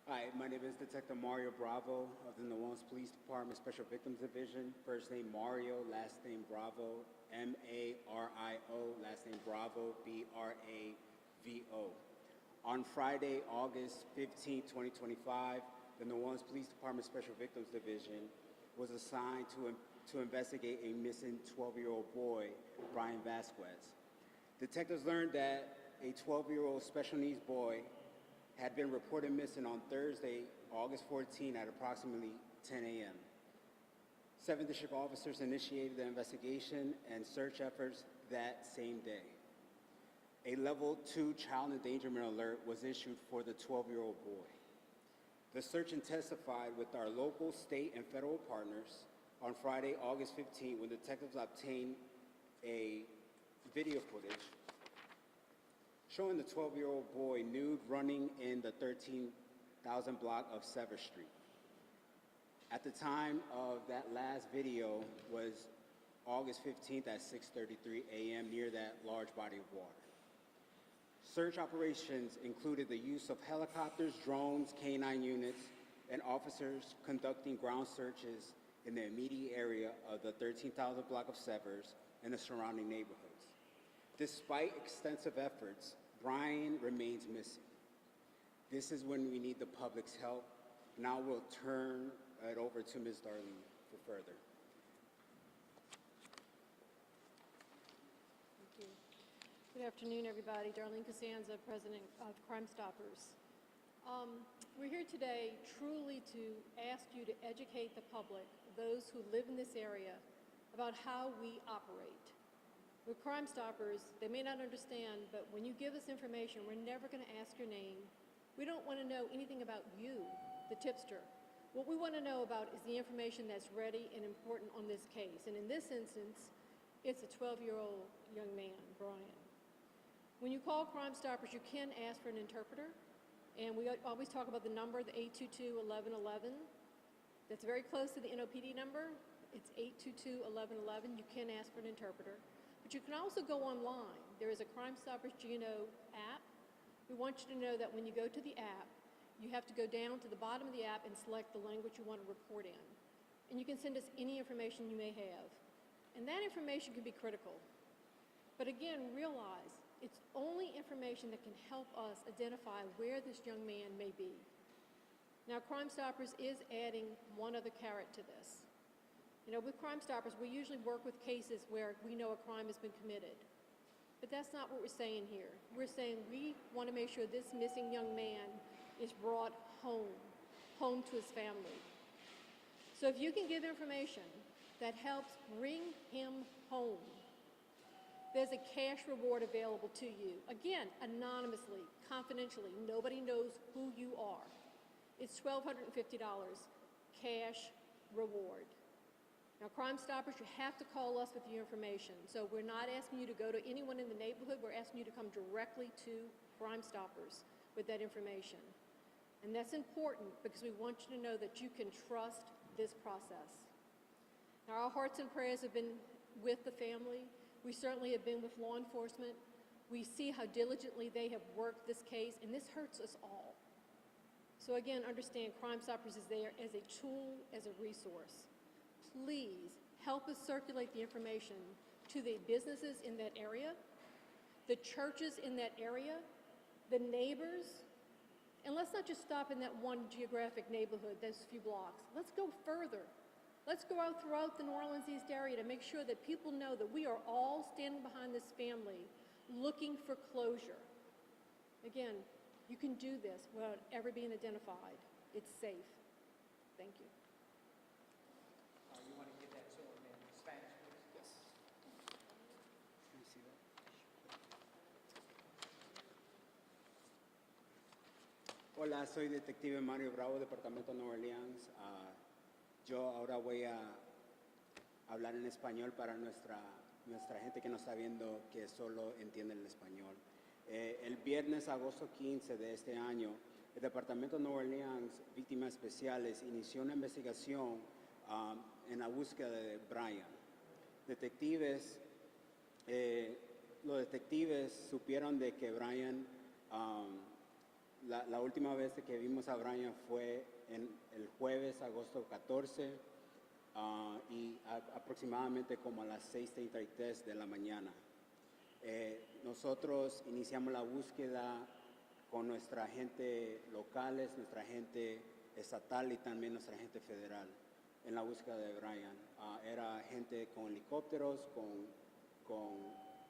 Hi, my name is Detective Mario Bravo of the New Orleans Police Department Special Victims Division. First name Mario, last name Bravo, M-A-R-I-O, last name Bravo, B-R-A-V-O. On Friday, August 15, 2025, the New Orleans Police Department Special Victims Division was assigned to investigate a missing 12-year-old boy, Bryan Vasquez. Detectives learned that a 12-year-old special needs boy had been reported missing on Thursday, August 14 at approximately 10 a.m. 7th District officers initiated the investigation and search efforts that same day. A level 2 child endangerment alert was issued for the 12-year-old boy. The search intensified with our local, state, and federal partners on Friday, August 15, when detectives obtained a video footage showing the 12-year-old boy nude running in the 13,000 block of Sever Street. At the time of that last video was August 15th at 6:33 a.m. near that large body of water. Search operations included the use of helicopters, drones, K-9 units, and officers conducting ground searches in the immediate area of the 13,000 block of Severs and the surrounding neighborhoods. Despite extensive efforts, Bryan remains missing. This is when we need the public's help. Now we'll turn it over to Ms. Darlene for further. Thank you. Good afternoon, everybody. Darlene Cusanza, President of Crimestoppers. We're here today truly to ask you to educate the public, those who live in this area, about how we operate. With Crimestoppers, they may not understand, but when you give us information, we're never going to ask your name. We don't want to know anything about you, the tipster. What we want to know about is the information that's ready and important on this case. And in this instance, it's a 12-year-old young man, Bryan. When you call Crimestoppers, you can ask for an interpreter. And we always talk about the number, the 822-1111. That's very close to the NOPD number. It's 822-1111. You can ask for an interpreter. But you can also go online. There is a Crimestoppers GNO app. We want you to know that when you go to the app, you have to go down to the bottom of the app and select the language you want to report in. And you can send us any information you may have. And that information can be critical. But again, realize it's only information that can help us identify where this young man may be. Now, Crimestoppers is adding one other carrot to this. You know, with Crimestoppers, we usually work with cases where we know a crime has been committed. But that's not what we're saying here. We're saying we want to make sure this missing young man is brought home to his family. So if you can give information that helps bring him home, there's a cash reward available to you. Again, anonymously, confidentially, nobody knows who you are. It's $1,250 cash reward. Now, Crimestoppers, you have to call us with your information. So we're not asking you to go to anyone in the neighborhood. We're asking you to come directly to Crimestoppers with that information. And that's important because we want you to know that you can trust this process. Now, our hearts and prayers have been with the family. We certainly have been with law enforcement. We see how diligently they have worked this case, and this hurts us all. So again, understand Crimestoppers is there as a tool, as a resource. Please help us circulate the information to the businesses in that area, the churches in that area, the neighbors, and let's not just stop in that one geographic neighborhood, those few blocks. Let's go further. Let's go out throughout the New Orleans East area to make sure that people know that we are all standing behind this family looking for closure. Again, you can do this without ever being identified. It's safe. Thank you. You want to give that to him in Spanish, please? Yes. Can you see that? Hola, soy Detective Mario Bravo, Departamento Nueva Orleans. Yo ahora voy a hablar en español para nuestra gente que no está viendo, que solo entiende el español. El viernes, agosto 15 de este año, el Departamento de Nueva Orleans, Víctimas Especiales, inició una investigación en la búsqueda de Bryan. Detectives los detectives supieron de que Bryan, la última vez que vimos a Bryan fue el jueves, agosto 14, y aproximadamente como a las 6:33 de la mañana. Nosotros iniciamos la búsqueda con nuestra gente locales, nuestra gente estatal y también nuestra gente federal en la búsqueda de Bryan. Era gente con helicópteros, con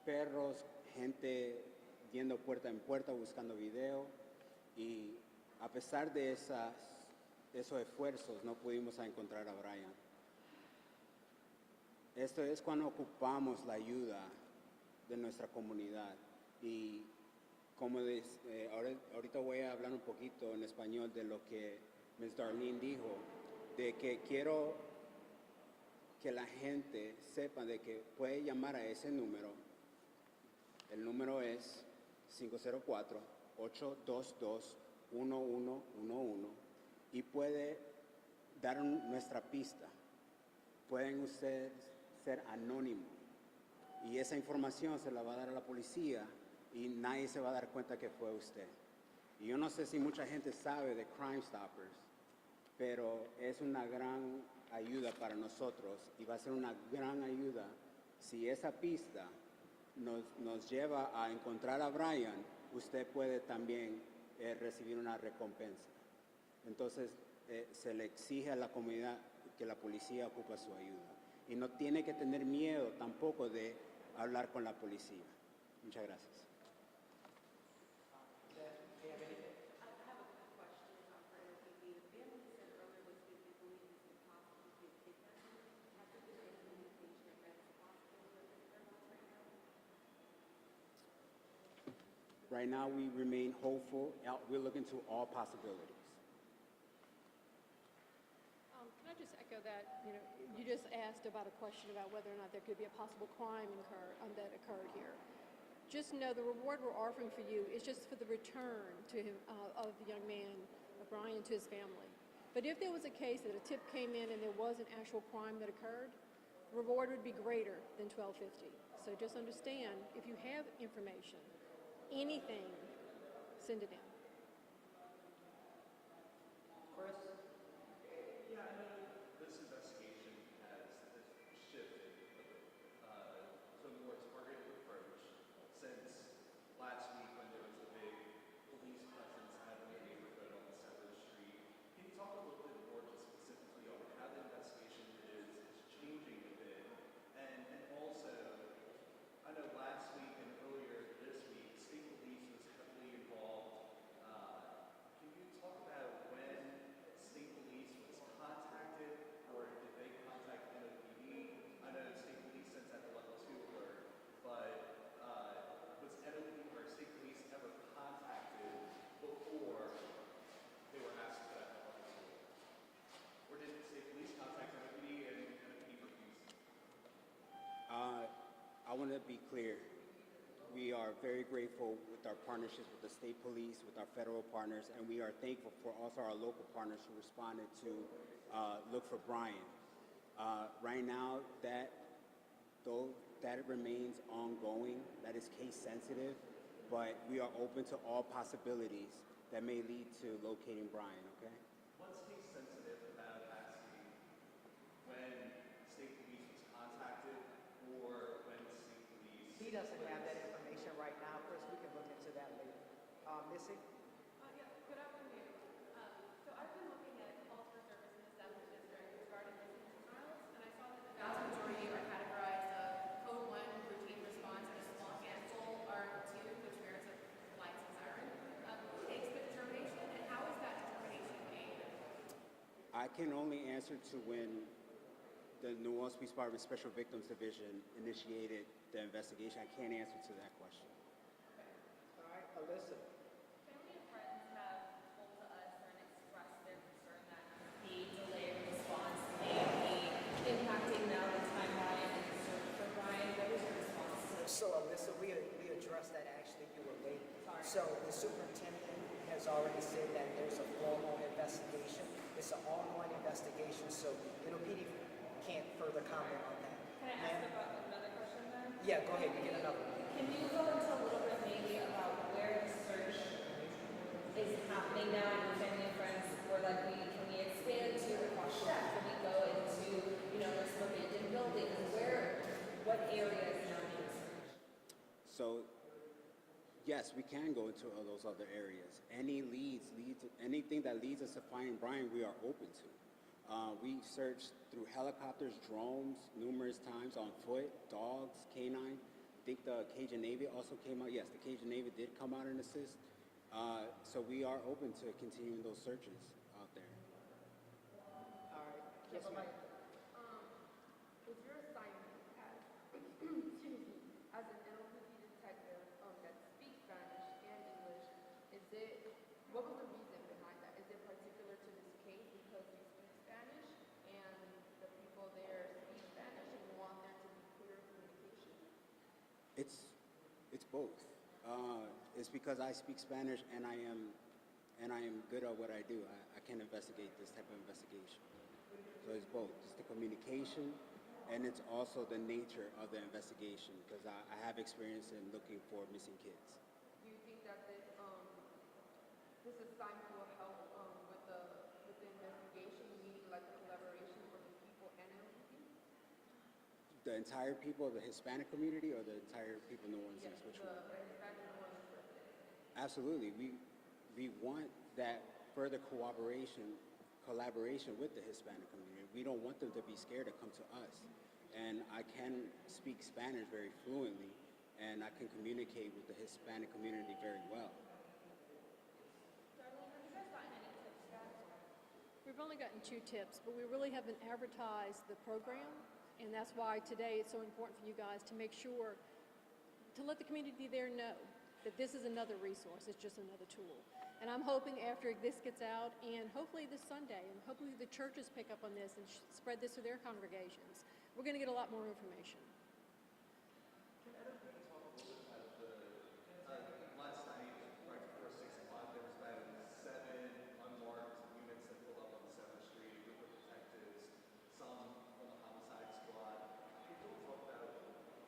perros, gente yendo puerta en puerta buscando video, y a pesar de esos esfuerzos no pudimos encontrar a Bryan. Esto es cuando ocupamos la ayuda de nuestra comunidad, y como ahorita voy a hablar un poquito en español de lo que Ms. Darlene dijo, de que quiero que la gente sepa de que puede llamar a ese número. El número es 504-822-1111 y puede dar nuestra pista. Pueden ustedes ser anónimos y esa información se la va a dar a la policía y nadie se va a dar cuenta que fue usted. Y yo no sé si mucha gente sabe de Crimestoppers, pero es una gran ayuda para nosotros y va a ser una gran ayuda si esa pista nos lleva a encontrar a Bryan. Usted puede también recibir una recompensa. Entonces se le exige a la comunidad que la policía ocupe su ayuda y no tiene que tener miedo tampoco de hablar con la policía. Muchas gracias. Right now, we remain hopeful. We're looking to all possibilities. Can I just echo that? You just asked about a question about whether or not there could be a possible crime that occurred here. Just know the reward we're offering for you is just for the return to him of the young man, of Bryan, to his family. But if there was a case that a tip came in and there was an actual crime that occurred, the reward would be greater than $12.50. So just understand, if you have information, anything, send it in. Chris? Yeah, I know this investigation has shifted to a more targeted approach since last week when there was a big police presence out in the neighborhood on the side of the street. Can you talk a little bit more just specifically on how the investigation is changing a bit? And also, I know last week and earlier this week, state police was heavily involved. Can you talk about when state police was contacted, or did they contact NOPD? I know state police sends out the level 2 alert, but was NOPD or state police ever contacted before they were asked for that level 2? Or did state police contact NOPD and NOPD refused? I want to be clear. We are very grateful with our partnerships with the state police, with our federal partners, and we are thankful for also our local partners who responded to look for Bryan. Right now, that remains ongoing. That is case sensitive, but we are open to all possibilities that may lead to locating Bryan, okay? What's case sensitive about asking when state police was contacted or when state police... He doesn't have that information right now, Chris. We can look into that later. Missy? Yeah, good afternoon. So I've been looking at calls for service in the 7th District regarding missing miles, and I saw that the vast majority are categorized Code 1, routine response, and a small handful are 2, which merits a lights and siren. Who makes the determination, and how is that determination made? I can only answer to when the New Orleans Police Department Special Victims Division initiated the investigation. I can't answer to that question. All right, Alyssa? Family and friends have told to us and expressed their concern that the delayed response may be impacting now the timeline and the search for Bryan. What is your response to this? So, Alyssa, we addressed that actually. You were late. Sorry. So the superintendent has already said that there's a formal investigation. It's an ongoing investigation, so NOPD can't further comment on that. Can I ask about another question then? Yeah, go ahead. You get another one. Can you go into a little bit maybe about where the search is happening now in your family and friends? Or like can we expand to across chef? Can we go into, there's some abandoned buildings? What areas now being searched? So, yes, we can go into all those other areas. Any anything that leads us to finding Bryan, we are open to. We searched through helicopters, drones, numerous times on foot, dogs, canine. I think the Cajun Navy also came out. Yes, the Cajun Navy did come out and assist. So we are open to continuing those searches out there. All right. Yes, ma'am. Is your assignment as, excuse me, as an NOPD detective that speaks Spanish and English, what was the reason behind that? Is it particular to this case because you speak Spanish and the people there speak Spanish and you want there to be clear communication? It's both. It's because I speak Spanish and I am good at what I do. I can investigate this type of investigation. So it's both. It's the communication, and it's also the nature of the investigation, because I have experience in looking for missing kids. Do you think that this assignment will help with the investigation, meaning like the collaboration for the people and NOPD? The entire people of the Hispanic community, or the entire people in New Orleans? Yes, Which one? the Hispanic New Orleans residents. Absolutely. We want that further collaboration with the Hispanic community. We don't want them to be scared to come to us. And I can speak Spanish very fluently, and I can communicate with the Hispanic community very well. Darlene, have you guys gotten any tips back? We've only gotten 2 tips, but we really haven't advertised the program, and that's why today it's so important for you guys to make sure to let the community there know that this is another resource. It's just another tool. And I'm hoping after this gets out, and hopefully this Sunday, and hopefully the churches pick up on this and spread this to their congregations, we're going to get a lot more information. Last night, right before 6 o'clock, there was about 7 unmarked units that pulled up on 7th Street with detectives, some from the homicide squad. Could you talk about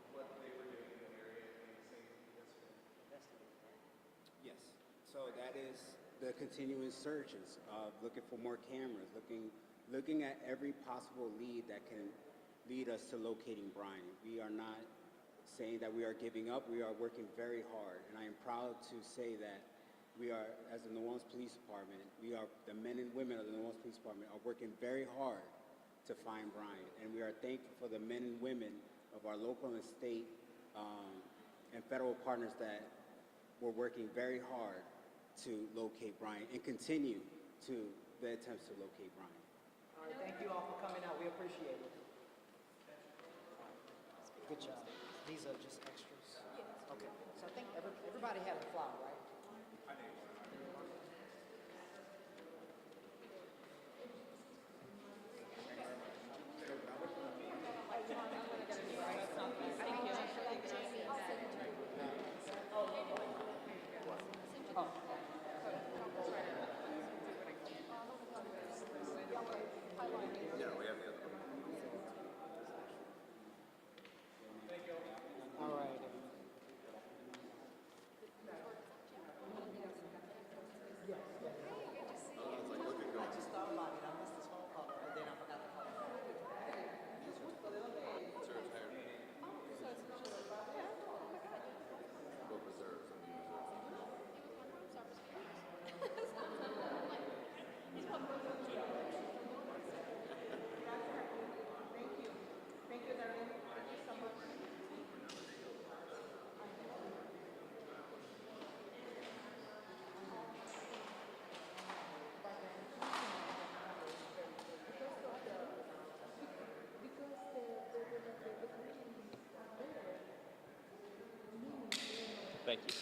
what they were doing in the area and anything yesterday? Yes. So that is the continuous searches of looking for more cameras, looking at every possible lead that can lead us to locating Bryan. We are not saying that we are giving up. We are working very hard, and I am proud to say that we are, as the New Orleans Police Department, the men and women of the New Orleans Police Department are working very hard to find Bryan, and we are thankful for the men and women of our local and state and federal partners that were working very hard to locate Bryan and continue to the attempts to locate Bryan. All right. Thank you all for coming out. We appreciate it. Good job. These are just extras. Okay. So I think everybody had a flower, right? All right. I just thought about it. I missed this phone call, and then I forgot to call. Thank you, Darlene. Thank you so much. Thank you.